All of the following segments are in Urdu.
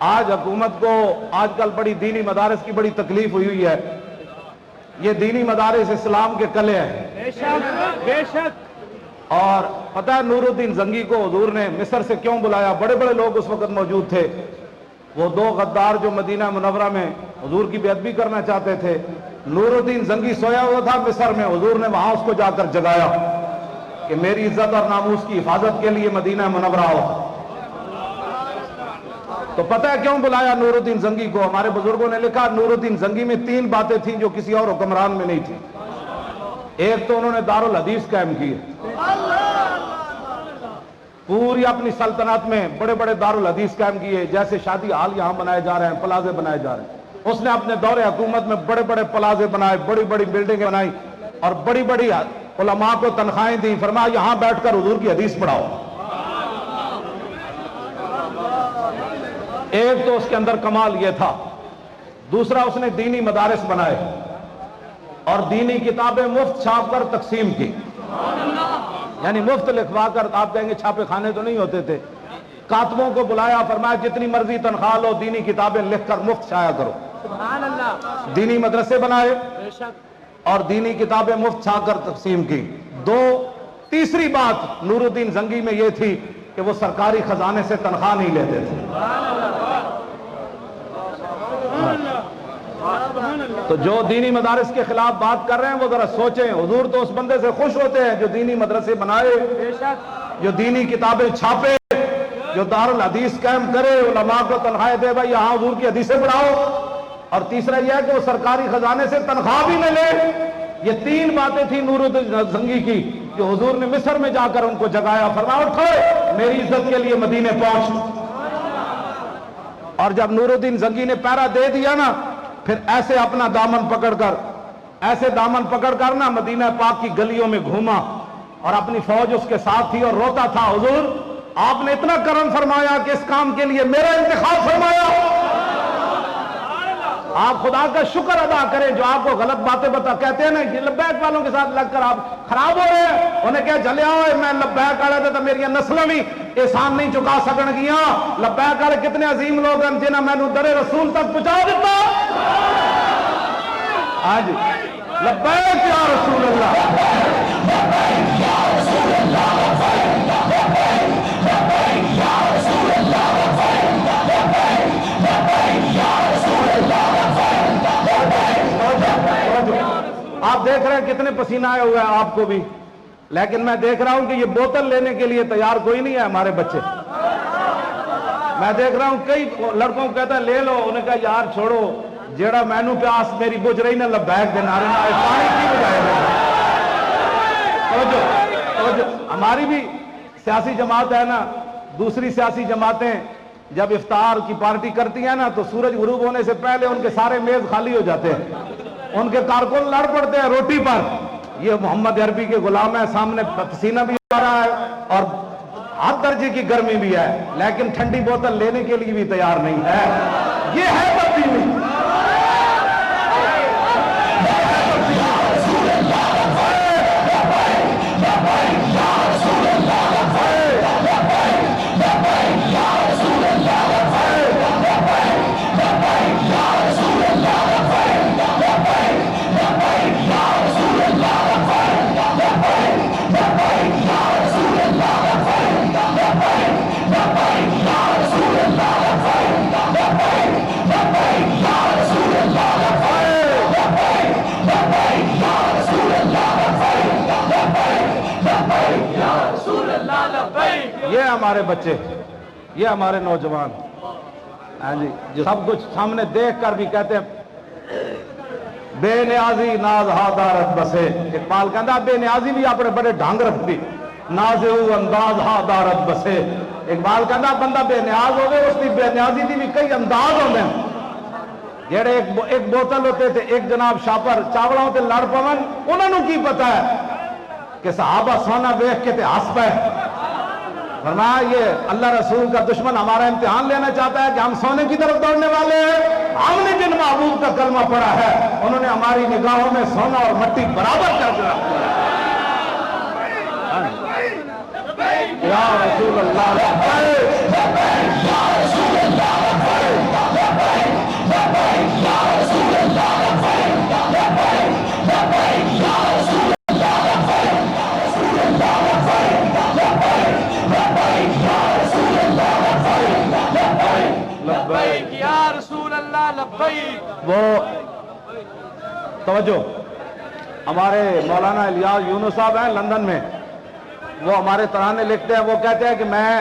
آج حکومت کو آج کل بڑی دینی مدارس کی بڑی تکلیف ہوئی ہے. یہ دینی مدارس اسلام کے کلے ہیں. بے شک بے شک. اور پتہ ہے نور الدین زنگی کو حضور نے مصر سے کیوں بلایا؟ بڑے بڑے لوگ اس وقت موجود تھے. وہ دو غدار جو مدینہ منورہ میں حضور کی بے ادبی کرنا چاہتے تھے. نور الدین زنگی سویا ہوا تھا مصر میں، حضور نے وہاں اس کو جا کر جگایا کہ میری عزت اور ناموس کی حفاظت کے لیے مدینہ منورہ ہو. تو پتہ ہے کیوں بلایا نور الدین زنگی کو؟ ہمارے بزرگوں نے لکھا نور الدین زنگی میں 3 باتیں تھیں جو کسی اور حکمران میں نہیں تھی. ایک تو انہوں نے دارالحدیث قائم کی ہے. پوری اپنی سلطنت میں بڑے بڑے دارالحدیث قائم کیے، جیسے شادی ہال یہاں بنائے جا رہے ہیں، پلازے بنائے جا رہے ہیں. اس نے اپنے دور حکومت میں بڑے بڑے پلازے بنائے، بڑی بڑی بلڈنگیں بنائی اور بڑی بڑی علماء کو تنخواہیں دیں. فرمایا یہاں بیٹھ کر حضور کی حدیث پڑھاؤ. ایک تو اس کے اندر کمال یہ تھا. دوسرا اس نے دینی مدارس بنائے اور دینی کتابیں مفت چھاپ کر تقسیم کی. یعنی مفت لکھوا کر، آپ کہیں گے چھاپے خانے تو نہیں ہوتے تھے. کاتبوں کو بلایا، فرمایا جتنی مرضی تنخواہ لو، دینی کتابیں لکھ کر مفت شائع کرو. سبحان اللہ. دینی مدرسے بنائے بے شک. اور دینی کتابیں مفت چھا کر تقسیم کی. تیسری بات نور الدین زنگی میں یہ تھی کہ وہ سرکاری خزانے سے تنخواہ نہیں لیتے تھے. تو جو دینی مدارس کے خلاف بات کر رہے ہیں وہ ذرا سوچیں. حضور تو اس بندے سے خوش ہوتے ہیں جو دینی مدرسے بنائے، بے شک. جو دینی کتابیں چھاپے، جو دارالحدیث قائم کرے، علماء کو تنخواہیں دے، بھائی یہاں حضور کی حدیثیں پڑھاؤ. اور تیسرا یہ ہے کہ وہ سرکاری خزانے سے تنخواہ بھی نہ لے. یہ 3 باتیں تھیں نور الدین زنگی کی جو حضور نے مصر میں جا کر ان کو جگایا. فرمایا اٹھو میری عزت کے لیے مدینے پہنچ. اور جب نور الدین زنگی نے پیرا دے دیا نا، پھر ایسے اپنا دامن پکڑ کر نا مدینہ پاک کی گلیوں میں گھوما اور اپنی فوج اس کے ساتھ تھی اور روتا تھا، حضور آپ نے اتنا کرم فرمایا کہ اس کام کے لیے میرا انتخاب فرمایا. آپ خدا کا شکر ادا کریں جو آپ کو غلط باتیں کہتے ہیں نا، یہ لبیک والوں کے ساتھ لگ کر آپ خراب ہو رہے ہیں. انہیں کہا جلیا ہوئے میں لبیک آ رہا تھا تو میری نسلیں بھی احسان نہیں چکا سکن گیا. لبیک والے کتنے عظیم لوگ ہیں جنہیں میں نے در رسول تک پہنچا دیتا. ہاں جی، لبیک یا رسول اللہ. آپ دیکھ رہے ہیں کتنے پسینہ آئے ہوئے ہیں آپ کو بھی، لیکن میں دیکھ رہا ہوں کہ یہ بوتل لینے کے لیے تیار کوئی نہیں ہے ہمارے بچے. میں دیکھ رہا ہوں کئی لڑکوں کو کہتا ہے لے لو، انہیں کہا یار چھوڑو، جیڑا مینو پیاس میری بجھ رہی نا لبیک دے نعرے نہ پانی کی بجائے. تو ہماری بھی سیاسی جماعت ہے نا، دوسری سیاسی جماعتیں جب افطار کی پارٹی کرتی ہیں نا تو سورج غروب ہونے سے پہلے ان کے سارے میز خالی ہو جاتے ہیں. ان کے کارکن لڑ پڑتے ہیں روٹی پر. یہ محمد عربی کے غلام ہے، سامنے پسینہ بھی آ رہا ہے اور ہر درجے کی گرمی بھی ہے، لیکن ٹھنڈی بوتل لینے کے لیے بھی تیار نہیں ہے. یہ ہے بدبینی. یہ ہمارے بچے، یہ ہمارے نوجوان، ہاں جی، جو سب کچھ سامنے دیکھ کر بھی کہتے ہیں بے نیازی ناز ہادارت بسے. اقبال کہتا بے نیازی بھی اپنے بڑے ڈھنگ رکھتی، ناز انداز ہادارت بسے. اقبال کہتا بندہ بے نیاز ہو گئے، اس کی بے نیازی دی بھی کئی انداز ہوتے ہیں. جیڑے ایک بوتل ہوتے تھے، ایک جناب شاپر چاوڑوں تے لڑ پون، انہوں نے کی پتا ہے کہ صحابہ سونا دیکھ کے تے ہنس پے. فرمایا یہ اللہ رسول کا دشمن ہمارا امتحان لینا چاہتا ہے کہ ہم سونے کی طرف دوڑنے والے ہیں. ہم نے جن محبوب کا کلمہ پڑھا ہے انہوں نے ہماری نگاہوں میں سونا اور مٹی برابر کر دیا. یا رسول اللہ، لبیک یا رسول اللہ لبیک. وہ توجہ، ہمارے مولانا الیاس یونس صاحب ہیں لندن میں، وہ ہمارے ترانے لکھتے ہیں. وہ کہتے ہیں کہ میں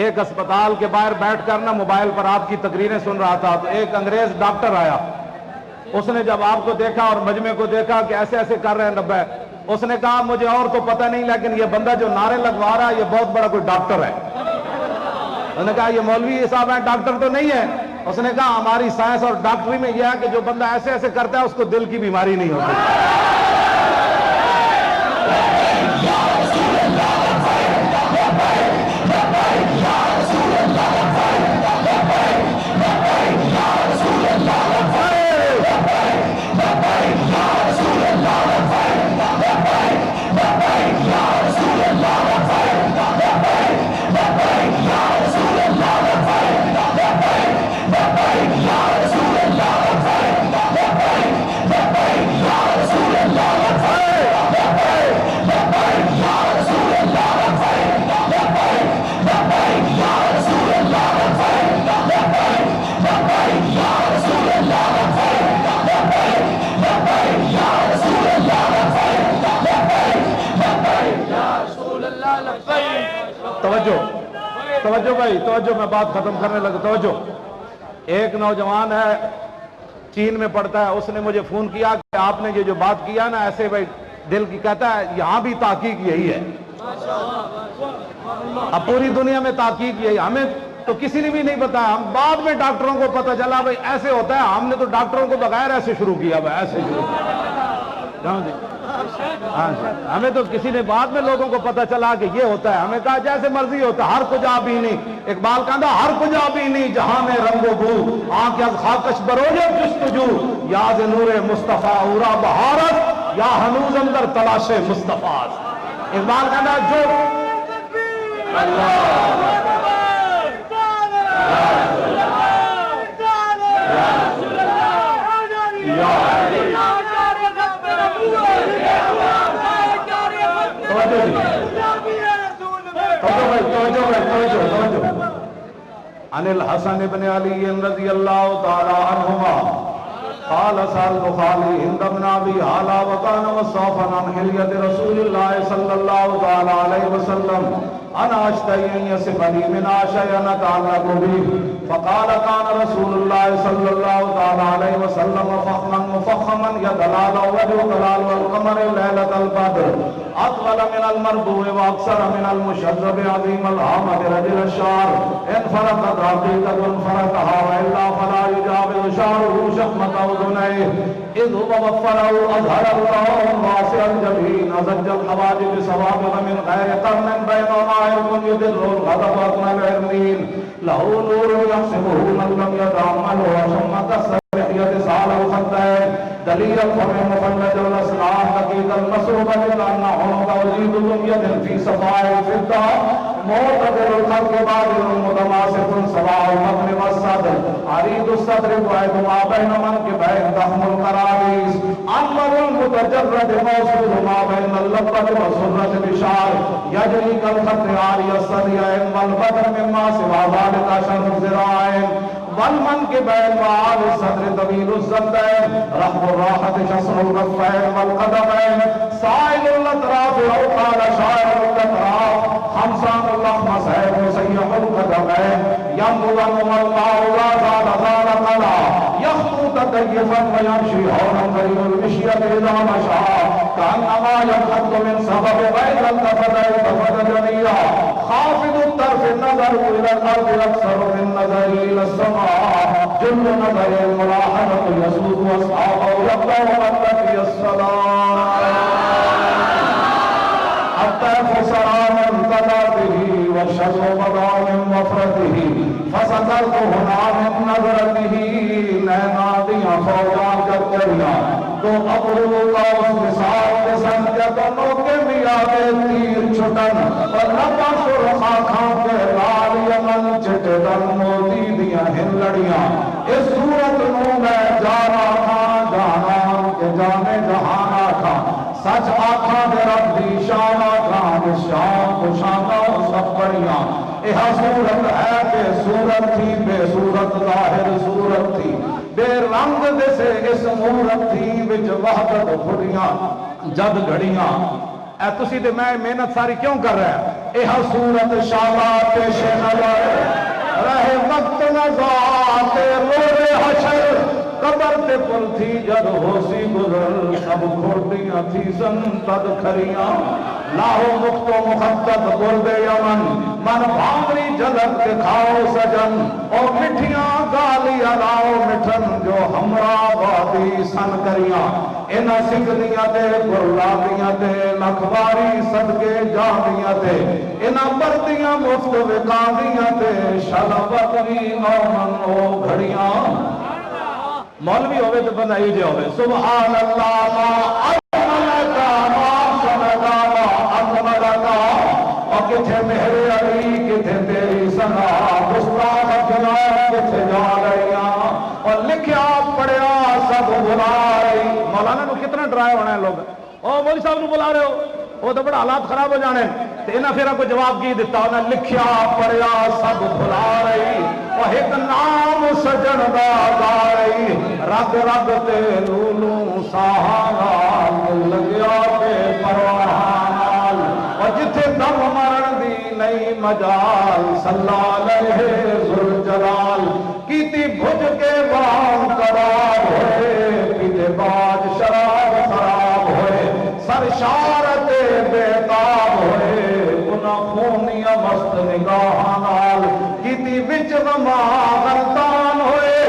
ایک اسپتال کے باہر بیٹھ کر نا موبائل پر آپ کی تقریریں سن رہا تھا، تو ایک انگریز ڈاکٹر آیا. اس نے جب آپ کو دیکھا اور مجمع کو دیکھا کہ ایسے ایسے کر رہے ہیں نبے، اس نے کہا مجھے اور تو پتہ نہیں لیکن یہ بندہ جو نعرے لگوا رہا ہے یہ بہت بڑا کوئی ڈاکٹر ہے. انہوں نے کہا یہ مولوی صاحب ہیں، ڈاکٹر تو نہیں ہے. اس نے کہا ہماری سائنس اور ڈاکٹری میں یہ ہے کہ جو بندہ ایسے ایسے کرتا ہے اس کو دل کی بیماری نہیں ہوتی. توجہ بھائی، توجہ، میں بات ختم کرنے لگا. توجہ، ایک نوجوان ہے چین میں پڑھتا ہے، اس نے مجھے فون کیا کہ آپ نے یہ جو بات کیا نا ایسے بھائی دل کی، کہتا ہے یہاں بھی تحقیق یہی ہے. اب پوری دنیا میں تحقیق یہی، ہمیں تو کسی نے بھی نہیں بتایا. ہم بعد میں ڈاکٹروں کو پتہ چلا بھائی ایسے ہوتا ہے. ہم نے تو ڈاکٹروں کو بغیر ایسے شروع کیا بھائی، ایسے شروع کیا جی. ہاں جی، ہمیں تو کسی نے بعد میں لوگوں کو پتہ چلا کہ یہ ہوتا ہے. ہمیں کہا جیسے مرضی ہوتا ہے، ہر کجا بھی نہیں. اقبال کہتا ہر کجا بھی نہیں جہاں میں رنگ و بو، آنکھ از خاکش بروجب جستجو، یاز نور مصطفیٰ اورا بہارت، یا ہنوز اندر تلاش مصطفیٰ. اقبال کہتا جو عن الحسن بن علی رضی اللہ تعالی عنہما قال سألت خالي هند بن ابي حالا وكان وصافا عن حلیت رسول اللہ صلی اللہ تعالی علیہ وسلم انا اشتهي ان يصفني من شيئا اتعلق به فقال كان رسول الله صلى الله تعالى عليه وسلم فخما مفخما يتلالى وجه تلال والقمر ليلة البدر اطول من المربوع واكثر من المشذب عظيم الهامة رجل الشعر ان فرقت عقيدة فرقها والا فلا يجاوز شعره شحمة اذنيه اذ هو وفره اظهر الله واسع الجبين زج الحواجب سوابغ من غير قرن بينهما يكون يدر الغضب اثنى العرنين له نور يحسبه من لم يتعمل وشم كالسرحية سعال الخدين دليل الفم مفلج الاسنان لقيت المسروبة لأن عنق وزيد دمية في صفاء الفضة معتدل الخلق بادر متماسك سواء المغن والصدر عريض الصدر بعيد ما بين منكبين ضخم القرابيس انور المتجرد موصول ما بين اللبة والسرة بشعر يجري كالخط عاري الصديين والبدر مما سوى ذلك شر الذراعين والمنكبين وعال الصدر طويل الزندين رحم الراحة شصر الكفين والقدمين سائل الاطراف او قال شاعر الاطراف خمسان اللحم سيف سيح القدمين ينظم الله لا زال زال قلا يخطو تكيفا ويمشي هونا قريب المشية اذا مشى كانما ينخط من سبب بين التفت التفت جميعا خافض الطرف النظر الى الارض اكثر من نظر الى السماء جل نظر الملاحظة يسوق واصحابه يقطع وقت الصلاة الطيف سرام انقضى به والشمس بدا من وفرته فسكرت هنا من نظرته نادیاں فوجان کرکریاں تو ابرو کا اس مثال کے سنگ کے تنوں کے میادے تیر چھٹن اور ربا سرخا کھاں کے لال یمن چٹے دن موتی دیاں ہنلڑیاں اس صورت نو میں جانا کھاں جانا کے جانے جہانا کھاں سچ آکھاں دے رب دی شانہ کھاں شان کو شانہ سب بڑیاں یہ صورت ہے کہ صورت تھی بے صورت ظاہر صورت تھی بے رنگ دسے اس مورت تھی وچ وحدت پھڑیاں جد گھڑیاں اے تسی تے میں محنت ساری کیوں کر رہا ہے اے صورت شابات پیش نظر رہے وقت نظات رور حشر قبر تے پل تھی جد ہوسی گزر سب کھوٹیاں تھی سن تد کھریاں لاہو مخت و مخطط گرد یمن من بھامری جلک دکھاؤ سجن اور مٹھیاں گالی الاؤ مٹھن جو ہمراہ بادی سن کریاں انہ سکھدیاں تے گرلابیاں تے لکھواری صدقے جاندیاں تے انہ بردیاں مفت وکاندیاں تے شلبت بھی آمن او گھڑیاں مولوی ہوئے تو بندہ ہی جو ہوئے سبحان اللہ ما اکملکا ما سنگا ما اکملکا اور کتھے مہر علی کتھے تیری سنا مستاق جناب کتھے جا گئیاں اور لکھیا پڑھیا سب بلا رہی مولانا نو کتنا ڈرائے ہونا ہے لوگ او مولی صاحب نو بلا رہے ہو وہ تو بڑا حالات خراب ہو جانے تو انہاں پھر کو جواب کی دیتا انہاں لکھیا پڑھیا سب بھلا رہی اور ایک نام سجن دا گا رہی رگ رگ تے لولو ساہانال لگیا تے پروانال اور جتھے دم مرن دی نئی مجال صلی علیہ ذوالجلال کیتی بھج کے وام قرار ہوئے پیتے باج شراب خراب ہوئے سرشارت بیتاب ہوئے انہاں خونیاں مست نگاہانال کیتی وچ غما غلطان ہوئے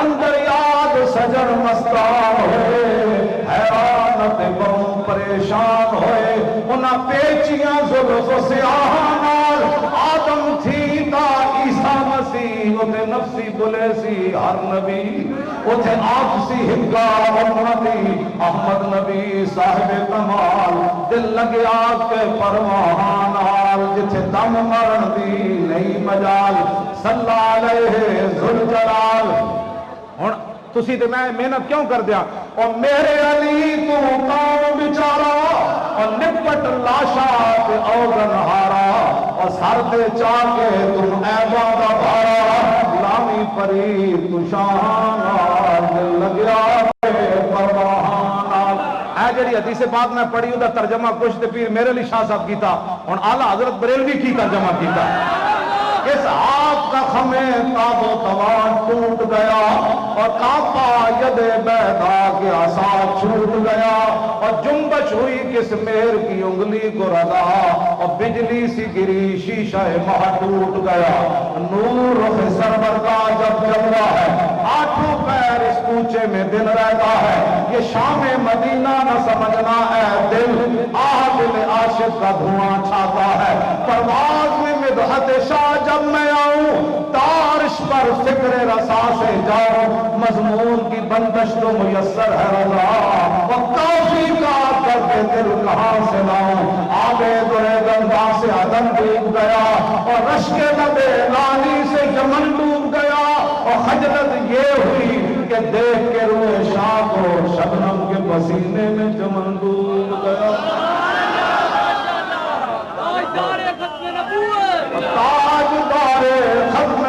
اندر یاد سجن مستان ہوئے حیرانت بہم پریشان ہوئے انہاں پیچیاں زلف سیاہانال آدم تھی تا عیسیٰ مسیح اتھے نفسی بلے سی ہر نبی اتھے آپ سی ہگا امتی احمد نبی صاحب کمال دل لگیا کے پروانال جتھے دم مرن دی نئی مجال صلی علیہ ذوالجلال ہن تسی تے میں محنت کیوں کر دیا اور میرے علی تو کام بیچارا اور نپٹ لاشا تے اوگن ہارا اور سر دے چاکے تم ایبا دا بھارا لامی پری تو شاہانا دل لگیا پہ پروانال اے جڑی حدیث پاک میں پڑھی دا ترجمہ کچھ تے پیر میرے لیے شاہ صاحب کیتا اور اعلیٰ حضرت بریلوی کی ترجمہ کیتا اس آپ کا خمیں تاب و توان ٹوٹ گیا اور کاپا ید بیدا کے عصا چھوٹ گیا اور جنبش ہوئی کس مہر کی انگلی کو رضا اور بجلی سی گری شیشہ مہ ٹوٹ گیا نور رخ سرور کا جب جلوہ ہے آٹھوں پیر اس کوچے میں دن رہتا ہے یہ شام مدینہ نہ سمجھنا اے دل دل عاشق کا دھواں چھاتا ہے پرواز میں مدحت شاہ جب میں آؤں تارش پر فکر رسا سے جاؤں مضمون کی بندش تو میسر ہے رضا وہ کافی کا کر کے دل کہاں سے لاؤں آگے درے گنگا سے عدم ڈوب گیا اور رشک لبے لانی سے یمن ڈوب گیا اور خجلت یہ ہوئی کہ دیکھ کے روئے شاہ کو شبنم کے پسینے میں چمن ڈوب گیا تاج دارے ختم